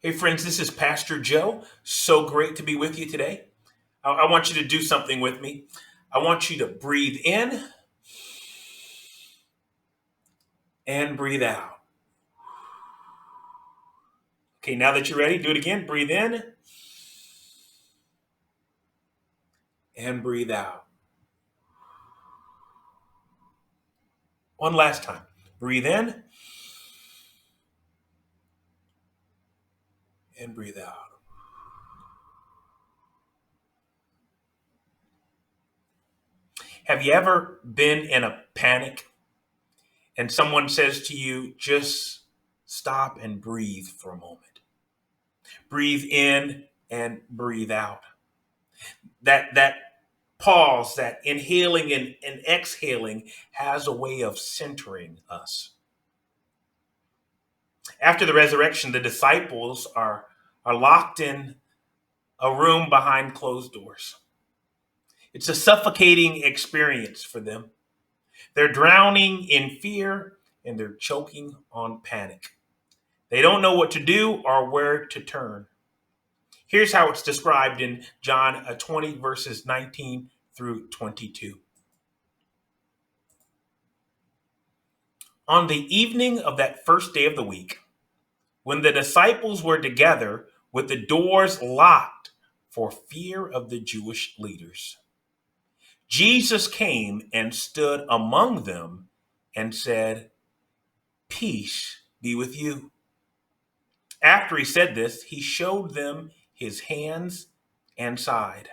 Hey, friends, this is Pastor Joe. So great to be with you today. I want you to do something with me. I want you to breathe in and breathe out. Okay, now that you're ready, do it again. Breathe in and breathe out. One last time. Breathe in and breathe out. Have you ever been in a panic and someone says to you, just stop and breathe for a moment? Breathe in and breathe out. That pause, that inhaling and exhaling has a way of centering us. After the resurrection, the disciples are locked in a room behind closed doors. It's a suffocating experience for them. They're drowning in fear and they're choking on panic. They don't know what to do or where to turn. Here's how it's described in John 20, verses 19 through 22. On the evening of that first day of the week, when the disciples were together with the doors locked for fear of the Jewish leaders, Jesus came and stood among them and said, "Peace be with you." After he said this, he showed them his hands and side.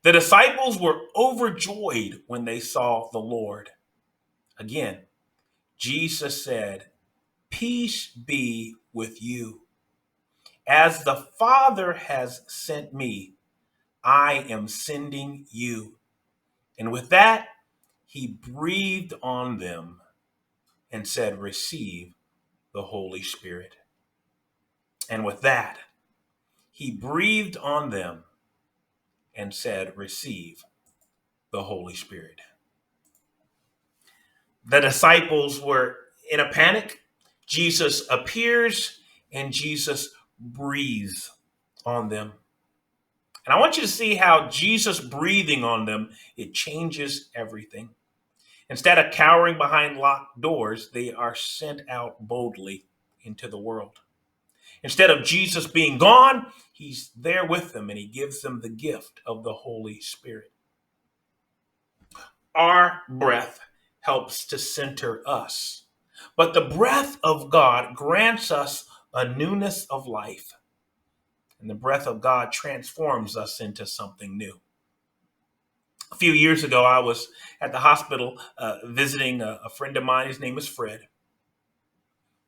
The disciples were overjoyed when they saw the Lord. Again, Jesus said, "Peace be with you. As the Father has sent me, I am sending you." And with that, he breathed on them and said, "Receive the Holy Spirit." And with that, he breathed on them and said, "Receive the Holy Spirit." The disciples were in a panic. Jesus appears and Jesus breathes on them. And I want you to see how Jesus breathing on them, it changes everything. Instead of cowering behind locked doors, they are sent out boldly into the world. Instead of Jesus being gone, he's there with them and he gives them the gift of the Holy Spirit. Our breath helps to center us, but the breath of God grants us a newness of life. And the breath of God transforms us into something new. A few years ago, I was at the hospital visiting a friend of mine. His name is Fred.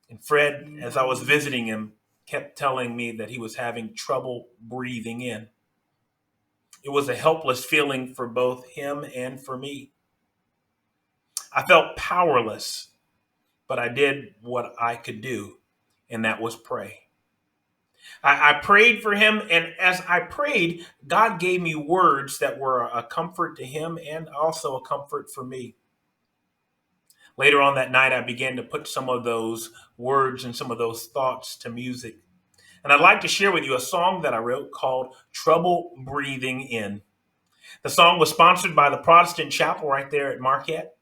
And Fred, as I was visiting him, kept telling me that he was having trouble breathing in. It was a helpless feeling for both him and for me. I felt powerless, but I did what I could do, and that was pray. I prayed for him, and as I prayed, God gave me words that were a comfort to him and also a comfort for me. Later on that night, I began to put some of those words and some of those thoughts to music. And I'd like to share with you a song that I wrote called "Trouble Breathing In." The song was sponsored by the Protestant chapel right there at Marquette,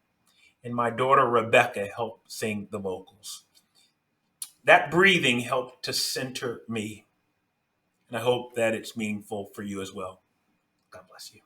and my daughter Rebecca helped sing the vocals. That breathing helped to center me, and I hope that it's meaningful for you as well. God bless you.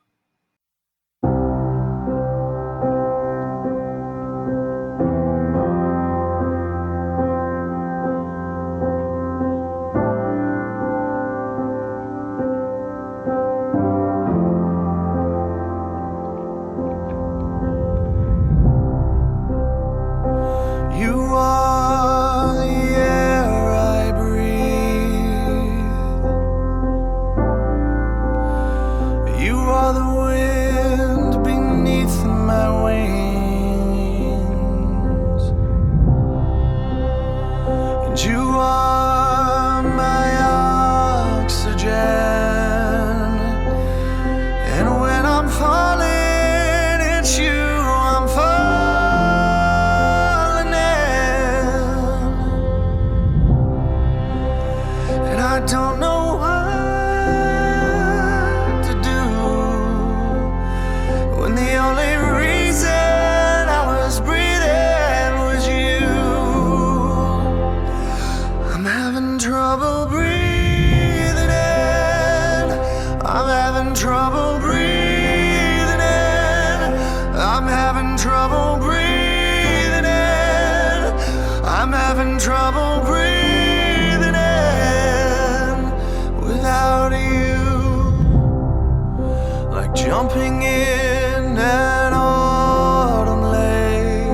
You are the air I breathe. You are the wind beneath my wings. And you are my oxygen. And when I'm falling, it's you I'm falling in. having trouble breathing in without you. Like jumping in an autumn lake.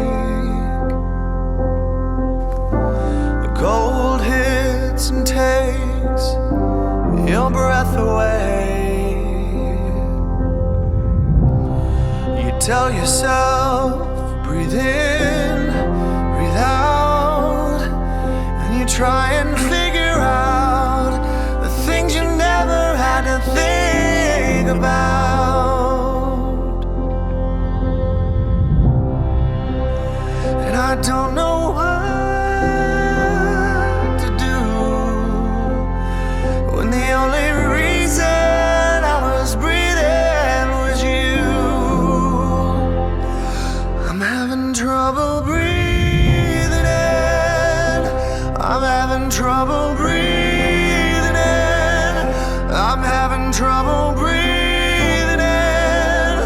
The cold hits and takes your breath away. You tell yourself, breathe in, breathe out, and you try and figure out the things you never had to think about. And I don't know what to do when the only reason I was breathing was you. I'm having trouble breathing in. I'm having trouble breathing in. I'm having trouble breathing in.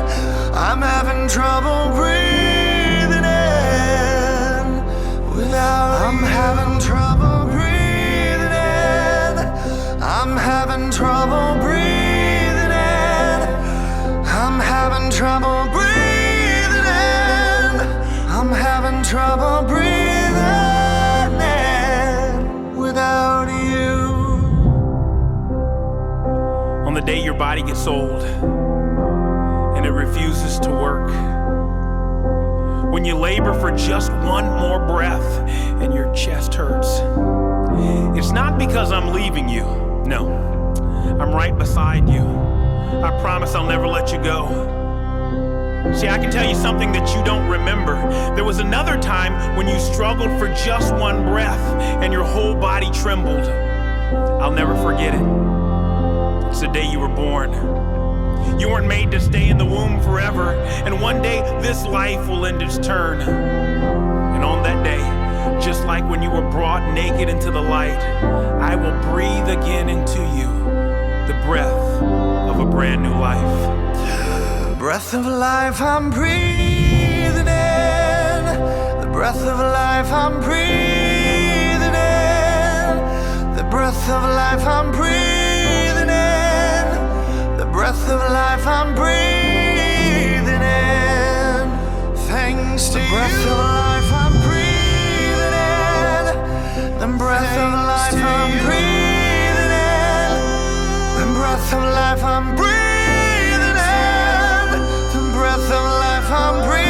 I'm having trouble breathing in without you. I'm having trouble breathing in. I'm having trouble breathing in. I'm having trouble breathing in. I'm having trouble breathing in without you. On the day your body gets old and it refuses to work, when you labor for just one more breath and your chest hurts, it's not because I'm leaving you. No, I'm right beside you. I promise I'll never let you go. See, I can tell you something that you don't remember. There was another time when you struggled for just one breath and your whole body trembled. I'll never forget it. It's the day you were born. You weren't made to stay in the womb forever, and one day this life will end its turn. And on that day, just like when you were brought naked into the light, I will breathe again into you the breath of a brand new life. The breath of life I'm breathing in. The breath of life I'm breathing in. The breath of life I'm breathing in. The breath of life I'm breathing in. Thanks to you. The breath of life I'm breathing in. The breath of life I'm breathing in. The breath of life I'm breathing in. The breath of life I'm breathing.